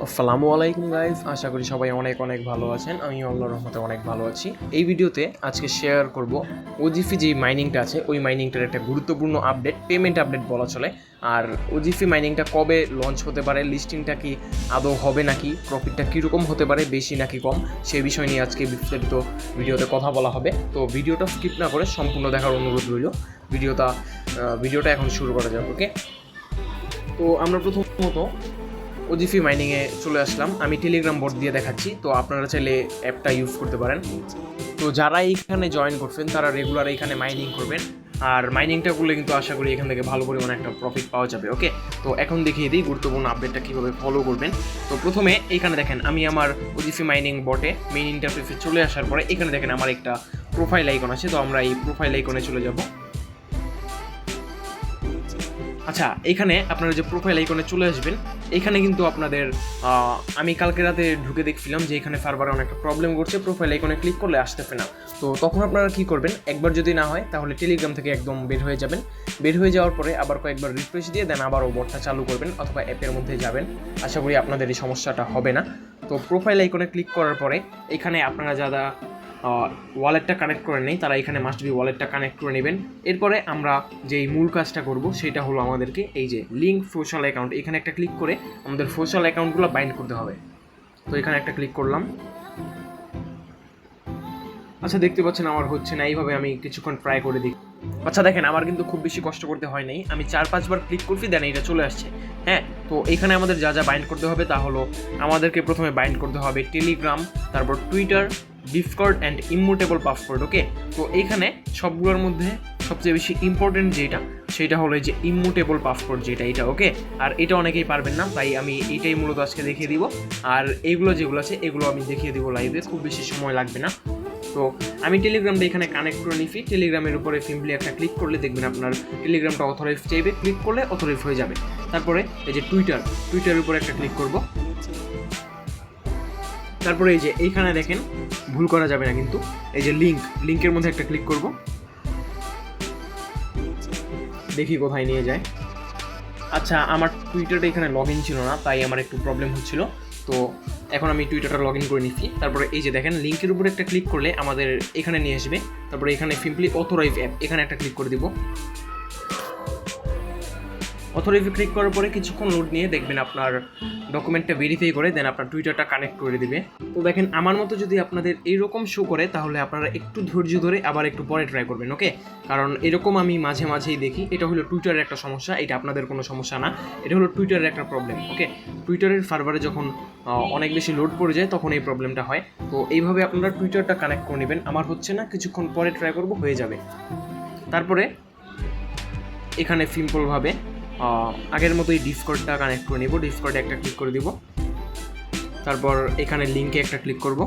আসসালামু আলাইকুম গাইজ, আশা করি সবাই অনেক অনেক ভালো আছেন। আমি আল্লাহর রহমতে অনেক ভালো আছি। এই ভিডিওতে আজকে শেয়ার করব ওজিফি যে মাইনিংটা আছে ওই মাইনিংটার একটা গুরুত্বপূর্ণ আপডেট, পেমেন্ট আপডেট বলা চলে। আর ওজিফি মাইনিংটা কবে লঞ্চ হতে পারে, লিস্টিংটা কি আদৌ হবে নাকি, প্রফিটটা কীরকম হতে পারে, বেশি নাকি কম, সেই বিষয় নিয়ে আজকে বিস্তারিত ভিডিওতে কথা বলা হবে। তো ভিডিওটা স্কিপ না করে সম্পূর্ণ দেখার অনুরোধ রইল। ভিডিওটা এখন শুরু করা যাক। ওকে, তো আমরা প্রথমত ওজিফি মাইনিংয়ে চলে আসলাম। আমি টেলিগ্রাম বোর্ড দিয়ে দেখাচ্ছি, তো আপনারা চাইলে অ্যাপটা ইউজ করতে পারেন। তো যারা এইখানে জয়েন করছেন তারা রেগুলার এইখানে মাইনিং করবেন, আর মাইনিংটা করলে কিন্তু আশা করি এখান থেকে ভালো পরিমাণে একটা প্রফিট পাওয়া যাবে। ওকে, তো এখন দেখিয়ে দিই গুরুত্বপূর্ণ আপডেটটা কীভাবে ফলো করবেন। তো প্রথমে এইখানে দেখেন, আমি আমার ওজিফি মাইনিং বটে মেইন ইন্টারফেসে চলে আসার পরে এখানে দেখেন আমার একটা প্রোফাইল আইকন আছে। তো আমরা এই প্রোফাইল আইকনে চলে যাব। আচ্ছা, এখানে আপনারা যে প্রোফাইল আইকনে চলে আসবেন, এখানে কিন্তু আপনাদের আমি কালকে রাতে ঢুকে দেখছিলাম যে এখানে সার্ভারে অনেকটা প্রবলেম করছে, প্রোফাইল আইকনে ক্লিক করলে আসতেছে না। তো তখন আপনারা কি করবেন, একবার যদি না হয় তাহলে টেলিগ্রাম থেকে একদম বের হয়ে যাবেন। বের হয়ে যাওয়ার পরে আবার কয়েকবার রিফ্রেশ দিয়ে দেন আবারও বটটা চালু করবেন অথবা অ্যাপের মধ্যে যাবেন। আশা করি আপনাদের এই সমস্যাটা হবে না। তো প্রোফাইল আইকনে ক্লিক করার পরে এখানে আপনারা যারা ওয়ালেটটা কানেক্ট করে নেই তারা এখানে মাস্ট বি ওয়ালেটটা কানেক্ট করে নেবেন। এরপরে আমরা যেই মূল কাজটা করব সেটা হলো আমাদেরকে এই যে লিঙ্ক সোশ্যাল অ্যাকাউন্ট, এখানে একটা ক্লিক করে আমাদের সোশ্যাল অ্যাকাউন্টগুলো বাইন্ড করতে হবে। তো এখানে একটা ক্লিক করলাম। আচ্ছা, দেখতে পাচ্ছেন আমার হচ্ছে না, এইভাবে আমি কিছুক্ষণ ট্রাই করে দিই। আচ্ছা দেখেন, আমার কিন্তু খুব বেশি কষ্ট করতে হয় নাই, আমি 4-5 বার ক্লিক করছি, দেন এটা চলে আসছে। হ্যাঁ, তো এখানে আমাদের যা যা বাইন্ড করতে হবে তা হলো আমাদেরকে প্রথমে বাইন্ড করতে হবে টেলিগ্রাম, তারপর টুইটার, ডিসকর্ড অ্যান্ড ইমুটেবল পাসওয়ার্ড। ওকে, তো এইখানে সবগুলোর মধ্যে সবচেয়ে বেশি ইম্পর্টেন্ট যেটা সেটা হলো যে ইমুটেবল পাসওয়ার্ড যেটা, এটা। ওকে, আর এটা অনেকেই পারবেন না, তাই আমি এইটাই মূলত আজকে দেখিয়ে দিব। আর এইগুলো যেগুলো আছে এগুলো আমি দেখিয়ে দিব লাইভে, খুব বেশি সময় লাগবে না। তো আমি টেলিগ্রামটা এখানে কানেক্ট করে নিছি। টেলিগ্রামের উপরে সিম্পলি একটা ক্লিক করলে দেখবেন আপনার টেলিগ্রামটা অথরাইজ চাইবে, ক্লিক করলে অথরাইজ হয়ে যাবে। তারপরে এই যে টুইটারের উপরে একটা ক্লিক করব। তারপরে এই যে এইখানে দেখেন, ভুল করা যাবে না কিন্তু, এই যে লিঙ্কের মধ্যে একটা ক্লিক করব। দেখি কোথায় নিয়ে যায়। আচ্ছা, আমার টুইটারটা এখানে লগ ইন ছিল না, তাই আমার একটু প্রবলেম হচ্ছিল। তো এখন আমি টুইটারটা লগ ইন করে নিচ্ছি। তারপরে এই যে দেখেন, লিঙ্কের উপরে একটা ক্লিক করলে আমাদের এখানে নিয়ে আসবে। তারপরে এখানে সিম্পলি অথরাইজ অ্যাপ, এখানে একটা ক্লিক করে দিব। অথরাইজে ক্লিক করার পরে কিছুক্ষণ লোড নিয়ে দেখবেন আপনার ডকুমেন্টটা ভেরিফাই করে দেন আপনার টুইটারটা কানেক্ট করে দিবে। তো দেখেন, আমার মতো যদি আপনাদের এইরকম শো করে তাহলে আপনারা একটু ধৈর্য ধরে আবার একটু পরে ট্রাই করবেন। ওকে, কারণ এরকম আমি মাঝে মাঝেই দেখি। এটা হলো টুইটারের একটা সমস্যা, এটা আপনাদের কোনো সমস্যা না, এটা হলো টুইটারের একটা প্রবলেম। ওকে, টুইটারের সার্ভারে যখন অনেক বেশি লোড পড়ে যায় তখন এই প্রবলেমটা হয়। তো এইভাবে আপনারা টুইটারটা কানেক্ট করে নেবেন। আমার হচ্ছে না, কিছুক্ষণ পরে ট্রাই করব, হয়ে যাবে। তারপরে এখানে সিম্পলভাবে আগের মতোই ডিসকর্ডটা কানেক্ট করে নিব। ডিসকর্ডে একটা ক্লিক করে দিব। তারপর এখানে লিঙ্কে একটা ক্লিক করব।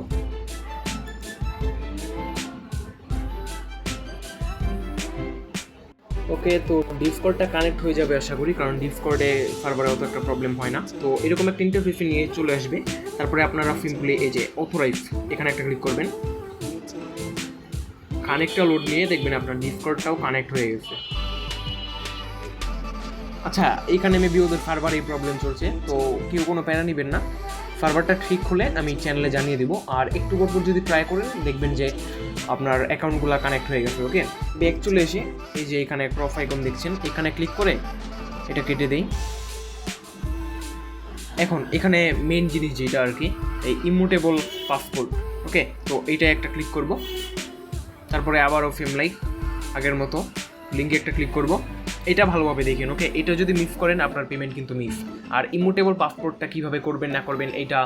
ওকে, তো ডিসকর্ডটা কানেক্ট হয়ে যাবে আশা করি, কারণ ডিসকর্ডে সার্ভারে অত একটা প্রবলেম হয় না। তো এরকম একটা ইন্টারফেসে নিয়ে চলে আসবে। তারপরে আপনারা সিম্পলি এই যে অথরাইজ, এখানে একটা ক্লিক করবেন। কানেক্টটা লোড নিয়ে দেখবেন আপনার ডিসকর্ডটাও কানেক্ট হয়ে গেছে। আচ্ছা, এইখানে মেবি ওদের সার্ভার এই প্রবলেম চলছে, তো কেউ কোনো প্যারা নেবেন না। সার্ভারটা ঠিক হলে আমি চ্যানেলে জানিয়ে দেবো। আর একটু পর যদি ট্রাই করেন দেখবেন যে আপনার অ্যাকাউন্টগুলো কানেক্ট হয়ে গেছে। ওকে, ব্যাক চলে এসে এই যে এখানে ক্রপ আইকন দেখছেন, এখানে ক্লিক করে এটা কেটে দেই। এখন এখানে মেন জিনিস যেটা আর কি, এই ইমুটেবল পাসওয়ার্ড। ওকে, তো এইটা একটা ক্লিক করব। তারপরে আবারও সেম লাইক আগের মতো লিঙ্কে একটা ক্লিক করব। এটা ভালোভাবে দেখেন। ওকে, এটা যদি মিস করেন আপনার পেমেন্ট কিন্তু মিস। আর ইমুটেবল পাসপোর্টটা কীভাবে করবেন না করবেন এটা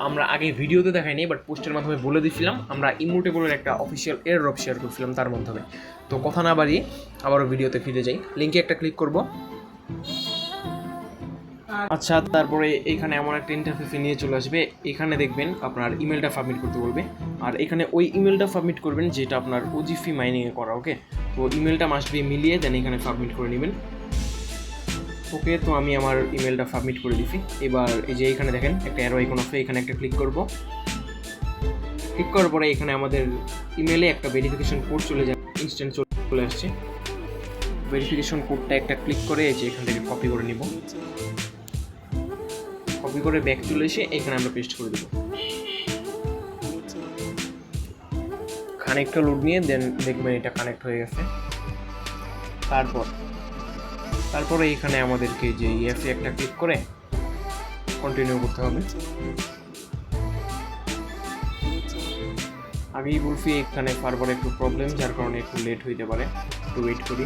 আমরা আগে ভিডিওতে দেখাইনি, বাট পোস্টের মাধ্যমে বলে দিয়েছিলাম। আমরা ইমুটেবলের একটা অফিসিয়াল এয়ারড্রপ শেয়ার করছিলাম তার মাধ্যমে। তো কথা না বাড়িয়ে আবারও ভিডিওতে ফিরে যাই। লিঙ্কে একটা ক্লিক করব। আচ্ছা, তারপরে এইখানে এমন একটা ইন্টারফেসে নিয়ে চলে আসবে। এখানে দেখবেন আপনার ইমেলটা সাবমিট করতে বলবে, আর এখানে ওই ইমেলটা সাবমিট করবেন যেটা আপনার ওজিফি মাইনিংয়ে করা। ওকে, তো ইমেলটা মাস্ট বি মিলিয়ে দেন এখানে সাবমিট করে নেবেন। ওকে, তো আমি আমার ইমেলটা সাবমিট করে দিছি। এবার এই যে এখানে দেখেন একটা অ্যারো আইকন আছে, এখানে একটা ক্লিক করব। ক্লিক করার পরে এখানে আমাদের ইমেলে একটা ভেরিফিকেশন কোড চলে যায়, ইনস্ট্যান্ট চলে আসছে। ভেরিফিকেশন কোডটা একটা ক্লিক করে এই যে এখান থেকে কপি করে নিব। কপি করে ব্যাক চলে এসে এখানে আমরা পেস্ট করে দেবো। খানিকটা লোড নিয়ে দেন দেখবেন এটা কানেক্ট হয়ে গেছে। তারপরে এখানে আমাদেরকে যে এফে একটা ক্লিক করে কন্টিনিউ করতে হবে। আগেই বলছি এখানে ফার্ভার একটু প্রবলেম, যার কারণে একটু লেট হইতে পারে, একটু ওয়েট করি।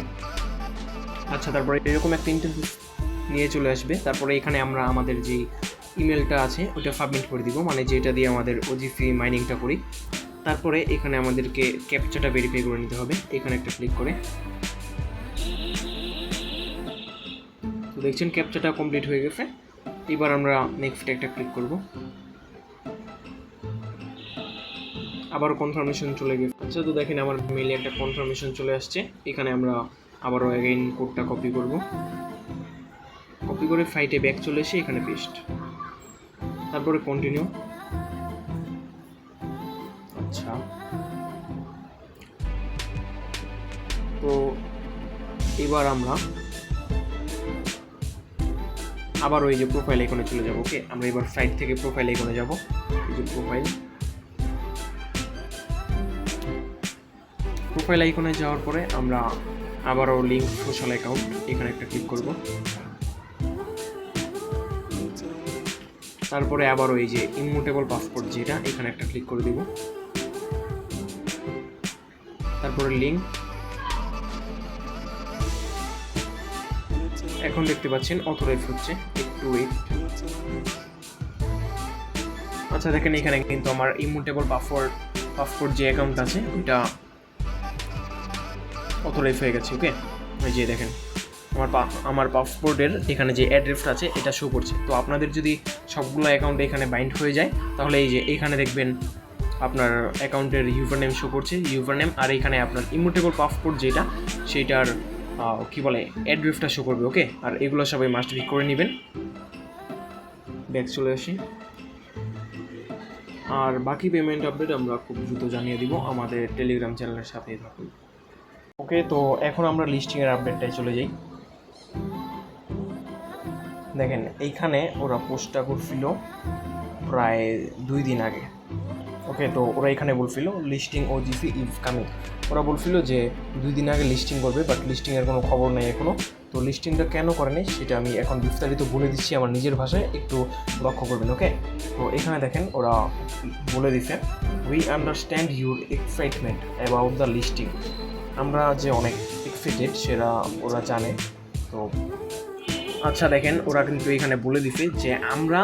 আচ্ছা, তারপরে এরকম একটা ইন্টারফেস নিয়ে চলে আসবে। তারপরে এখানে আমরা আমাদের যে ইমেলটা আছে ওটা সাবমিট করে দিব, মানে যেটা দিয়ে আমাদের ওজিফি মাইনিংটা করি। তারপরে এখানে আমাদেরকে ক্যাপচাটা ভেরিফাই করে নিতে হবে, এখানে একটা ক্লিক করে। তো দেখছেন ক্যাপচাটা কমপ্লিট হয়ে গেছে। এবার আমরা নেক্সট একটা ক্লিক করব, আবার কনফার্মেশন চলে গেছে। আচ্ছা, তো দেখেন আমার মেইলে একটা কনফার্মেশন চলে আসছে। এখানে আমরা আবারও অ্যাগেইন কোডটা কপি করব, কপি করে ফাইটে ব্যাক চলে এসে এখানে পেস্ট, তারপরে কন্টিনিউ। আচ্ছা, তো এবার আমরা আবার ওই যে প্রোফাইল আইকনে চলে যাব। ওকে, আমরা এবার সাইট থেকে প্রোফাইল আইকনে যাব। এই যে প্রোফাইল আইকনে যাওয়ার পরে আমরা আবারও লিঙ্ক সোশ্যাল অ্যাকাউন্ট এখানে একটা ক্লিক করব। তারপরে আবার ওই যে ইমুটেবল পাসপোর্ট যেটা, এখানে একটা ক্লিক করে দিব। তারপরে লিঙ্ক, এখন দেখতে পাচ্ছেন অথরাইজ হচ্ছে, একটু ওয়েট। আচ্ছা, দেখেন এখানে কিন্তু আমার ইমুটেবল পাসপোর্ট যে অ্যাকাউন্ট আছে ওইটা অথরাইজ হয়ে গেছে। ওকে, ওই যে দেখেন আমার পাসপোর্টের এখানে যে অ্যাড্রেসটা আছে এটা শো করছে। তো আপনাদের যদি সবগুলো অ্যাকাউন্ট এখানে বাইন্ড হয়ে যায় তাহলে এই যে এখানে দেখবেন আপনার অ্যাকাউন্টের ইউজার নেম শো করছে, ইউজার নেম, আর এখানে আপনার ইমুটেবল পাসপোর্ট যেটা সেইটার কি বলে অ্যাড্রেসটা শো করবে। ওকে, আর এগুলো সবাই মাস্ট বি করে নেবেন। ব্যাক চলে আসি, আর বাকি পেমেন্ট আপডেট আমরা খুব দ্রুত জানিয়ে দিব, আমাদের টেলিগ্রাম চ্যানেলের সাথেই থাকুন। ওকে, তো এখন আমরা লিস্টিংয়ের আপডেটটায় চলে যাই। দেখেন এইখানে ওরা পোস্টটা করছিল প্রায় 2 দিন আগে। ওকে, তো ওরা এখানে বলছিল লিস্টিং ওজিফি ইজ কামিং। ওরা বলছিল যে 2 দিন আগে লিস্টিং করবে, বাট লিস্টিংয়ের কোনো খবর নেই এখনও। তো লিস্টিংটা কেন করেনি সেটা আমি এখন বিস্তারিত বলে দিচ্ছি আমার নিজের ভাষায়, একটু লক্ষ্য করবেন। ওকে, তো এখানে দেখেন ওরা বলে দিছে, we understand your excitement about the listing. আমরা যে অনেক এক্সাইটেড সেটা ওরা জানে। তো আচ্ছা, দেখেন ওরা কিন্তু এখানে বলে দিছে যে আমরা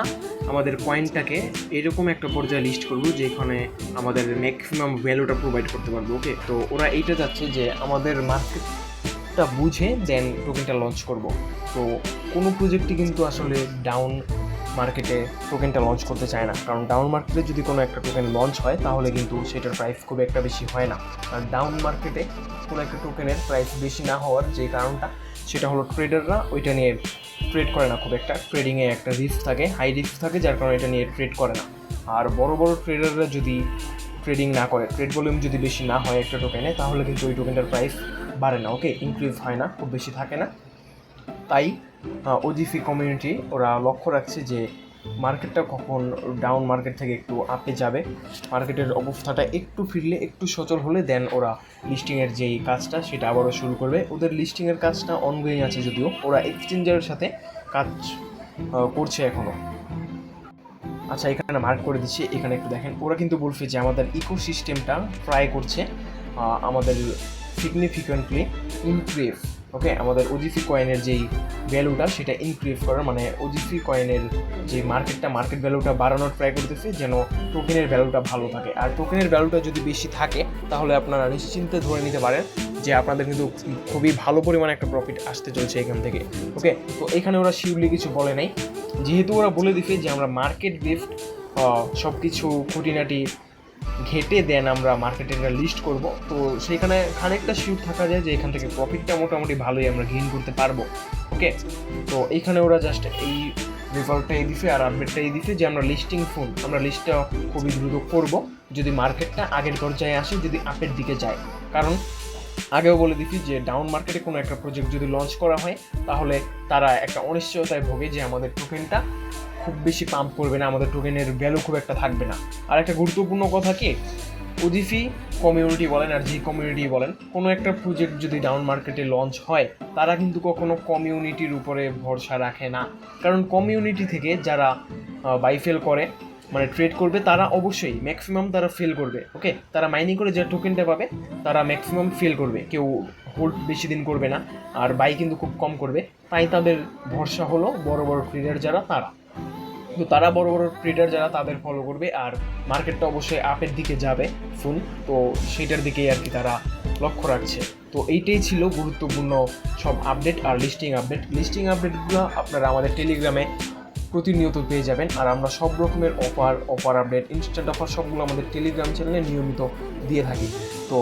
আমাদের কয়েনটাকে এরকম একটা পর্যায়ে লিস্ট করব যেখানে আমাদের ম্যাক্সিমাম ভ্যালুটা প্রোভাইড করতে পারবো। ওকে, তো ওরা এইটা চাচ্ছে যে আমাদের মার্কেটটা বুঝে দেন টোকেনটা লঞ্চ করব। তো কোনো প্রজেক্টই কিন্তু আসলে ডাউন মার্কেটে টোকেনটা লঞ্চ করতে চায় না, কারণ ডাউন মার্কেটে যদি কোনো একটা টোকেন লঞ্চ হয় তাহলে কিন্তু সেটার প্রাইস খুব একটা বেশি হয় না। আর ডাউন মার্কেটে কোনো একটা টোকেনের প্রাইস বেশি না হওয়ার যে কারণটা সেটা হলো ট্রেডাররা ওইটা নিয়ে ট্রেড করে না খুব একটা, ট্রেডিংয়ে একটা রিস্ক থাকে, হাই রিস্ক থাকে, যার কারণে এটা নিয়ে ট্রেড করে না। আর বড় বড় ট্রেডাররা যদি ট্রেডিং না করে, ট্রেড ভলিউম যদি বেশি না হয় একটা টোকেনে, তাহলে কিন্তু ওই টোকেনটার প্রাইস বাড়ে না। ওকে, ইনক্রিজ হয় না, খুব বেশি থাকে না। তাই ওজিফি কমিউনিটি ওরা লক্ষ্য রাখছে যে মার্কেটটা কখন ডাউন মার্কেট থেকে একটু আপে যাবে, মার্কেটের অবস্থাটা একটু ফিরলে, একটু সচল হলে দেন ওরা লিস্টিংয়ের যেই কাজটা সেটা আবারও শুরু করবে। ওদের লিস্টিংয়ের কাজটা অনগোয়িং আছে, যদিও ওরা এক্সচেঞ্জারের সাথে কাজ করছে এখনও। আচ্ছা, এখানে মার্ক করে দিচ্ছি, এখানে একটু দেখেন ওরা কিন্তু বলছে যে আমাদের ইকোসিস্টেমটা ট্রাই করছে আমাদের সিগনিফিকেন্টলি ইনক্রিজ। ওকে, আমাদের ওজিফি কয়েনের যেই ভ্যালুটা সেটা ইনক্রিজ করার, মানে ওজিফি কয়েনের যে মার্কেট ভ্যালুটা বাড়ানোর ট্রাই করতেছে যেন টোকেনের ভ্যালুটা ভালো থাকে। আর টোকেনের ভ্যালুটা যদি বেশি থাকে তাহলে আপনারা নিশ্চিন্তে ধরে নিতে পারেন যে আপনাদের কিন্তু খুবই ভালো পরিমাণে একটা প্রফিট আসতে চলছে এখান থেকে। ওকে, তো এখানে ওরা শিওরলি কিছু বলে নাই, যেহেতু ওরা বলে দিচ্ছে যে আমরা মার্কেট বেসড সব কিছু খুঁটিনাটি ঘেটে দেন আমরা মার্কেটে লিস্ট করব। তো সেইখানে খানিকটা শিওর থাকা যায় যে এখান থেকে প্রফিটটা মোটামুটি ভালোই আমরা গেইন করতে পারবো। ওকে, তো এইখানে ওরা জাস্ট এই রেজাল্টটাই দিছে আর আপডেটটাই দিছে যে আমরা লিস্টটা খুবই দ্রুত করব যদি মার্কেটটা আগের পর্যায়ে আসে, যদি আপের দিকে যায়। কারণ আগেও বলে দিচ্ছি যে ডাউন মার্কেটে কোনো একটা প্রজেক্ট যদি লঞ্চ করা হয় তাহলে তারা একটা অনিশ্চয়তায় ভোগে যে আমাদের টোকেনটা খুব বেশি পাম্প করবে না, আমাদের টোকেনের ভ্যালু খুব একটা থাকবে না। আর একটা গুরুত্বপূর্ণ কথা কি, ওজিফি কমিউনিটি বলেন আর যে কমিউনিটি বলেন, কোনো একটা প্রজেক্ট যদি ডাউন মার্কেটে লঞ্চ হয় তারা কিন্তু কখনো কমিউনিটির উপরে ভরসা রাখে না। কারণ কমিউনিটি থেকে যারা বাই ফেল করে মানে ট্রেড করবে তারা অবশ্যই ম্যাক্সিমাম তারা ফেল করবে। ওকে, তারা মাইনিং করে যে টোকেনটা পাবে তারা ম্যাক্সিমাম ফেল করবে, কেউ হোল্ড বেশি দিন করবে না, আর বাই কিন্তু খুব কম করবে। তাই তাদের ভরসা হলো বড় বড় ট্রেডার যারা তারা, তো তারা বড় বড় ট্রেডার যারা তাদের ফলো করবে। আর মার্কেটটা অবশ্যই আপের দিকে যাবে ফুল, তো সেইটার দিকেই আর কি তারা লক্ষ্য রাখছে। তো এইটাই ছিল গুরুত্বপূর্ণ সব আপডেট আর লিস্টিং আপডেটগুলো আপনারা আমাদের টেলিগ্রামে প্রতিনিয়ত পেয়ে যাবেন। আর আমরা সব রকমের অফার আপডেট, ইনস্ট্যান্ট অফার সবগুলো আমাদের টেলিগ্রাম চ্যানেলে নিয়মিত দিয়ে থাকি। তো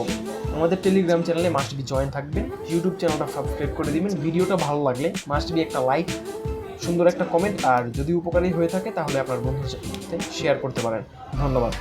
আমাদের টেলিগ্রাম চ্যানেলে মাস্ট বি জয়েন থাকবেন, ইউটিউব চ্যানেলটা সাবস্ক্রাইব করে দিবেন, ভিডিওটা ভালো লাগলে মাস্ট বি একটা লাইক, সুন্দর একটা কমেন্ট, আর যদি উপকারী হয়ে থাকে তাহলে আপনার বন্ধুদের সাথে শেয়ার করতে পারেন। ধন্যবাদ।